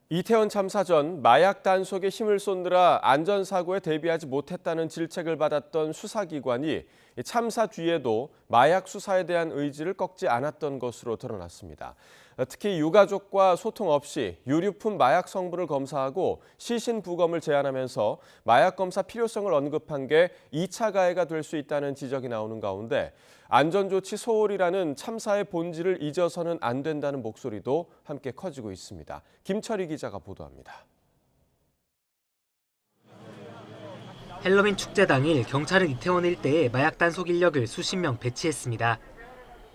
이태원 참사 전 마약 단속에 힘을 쏟느라 안전사고에 대비하지 못했다는 질책을 받았던 수사기관이 참사 뒤에도 마약 수사에 대한 의지를 꺾지 않았던 것으로 드러났습니다. 특히 유가족과 소통 없이 유류품 마약 성분을 검사하고 시신 부검을 제한하면서 마약 검사 필요성을 언급한 게 2차 가해가 될 수 있다는 지적이 나오는 가운데 안전조치 소홀이라는 참사의 본질을 잊어서는 안 된다는 목소리도 함께 커지고 있습니다. 김철희 기자가 보도합니다. 헬로윈 축제 당일 경찰은 이태원 일대에 마약 단속 인력을 수십 명 배치했습니다.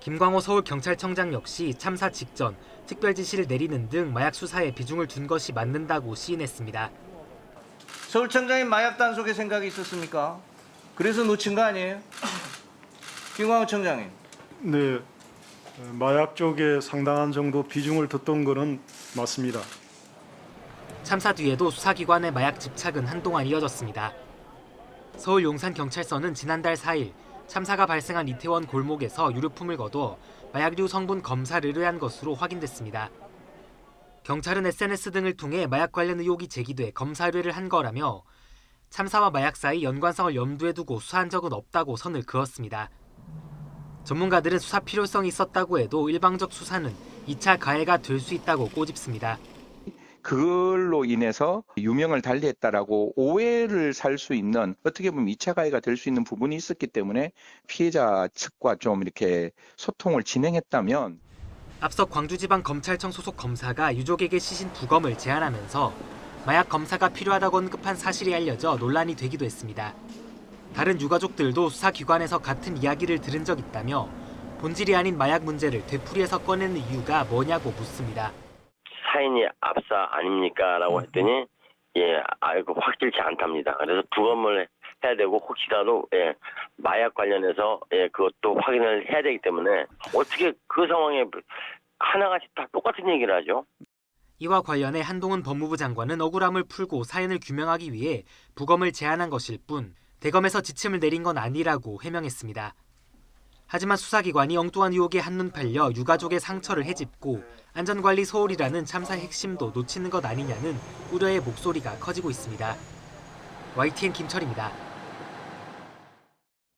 김광호 서울경찰청장 역시 참사 직전 특별 지시를 내리는 등 마약 수사에 비중을 둔 것이 맞는다고 시인했습니다. 서울청장이 마약 단속에 생각이 있었습니까? 그래서 놓친 거 아니에요? 김광호 청장님. 네, 마약 쪽에 상당한 정도 비중을 뒀던 거는 맞습니다. 참사 뒤에도 수사기관의 마약 집착은 한동안 이어졌습니다. 서울 용산경찰서는 지난달 4일 참사가 발생한 이태원 골목에서 유류품을 거둬 마약류 성분 검사를 의뢰한 것으로 확인됐습니다. 경찰은 SNS 등을 통해 마약 관련 의혹이 제기돼 검사 의뢰를 한 거라며 참사와 마약 사이 연관성을 염두에 두고 수사한 적은 없다고 선을 그었습니다. 전문가들은 수사 필요성이 있었다고 해도 일방적 수사는 2차 가해가 될 수 있다고 꼬집습니다. 그걸로 인해서 유명을 달리했다라고 오해를 살 수 있는, 어떻게 보면 2차 가해가 될 수 있는 부분이 있었기 때문에 피해자 측과 좀 이렇게 소통을 진행했다면. 앞서 광주지방검찰청 소속 검사가 유족에게 시신 부검을 제안하면서 마약 검사가 필요하다고 언급한 사실이 알려져 논란이 되기도 했습니다. 다른 유가족들도 수사기관에서 같은 이야기를 들은 적 있다며 본질이 아닌 마약 문제를 되풀이해서 꺼내는 이유가 뭐냐고 묻습니다. 사인이 압사 아닙니까? 라고 했더니 확실치 않답니다. 그래서 부검을 해야 되고 혹시라도 마약 관련해서 그것도 확인을 해야 되기 때문에 어떻게 그 상황에 하나같이 다 똑같은 얘기를 하죠. 이와 관련해 한동훈 법무부 장관은 억울함을 풀고 사연을 규명하기 위해 부검을 제안한 것일 뿐 대검에서 지침을 내린 건 아니라고 해명했습니다. 하지만 수사기관이 엉뚱한 유혹에 한눈 팔려 유가족의 상처를 헤집고 안전관리 소홀이라는 참사의 핵심도 놓치는 것 아니냐는 우려의 목소리가 커지고 있습니다. YTN 김철입니다.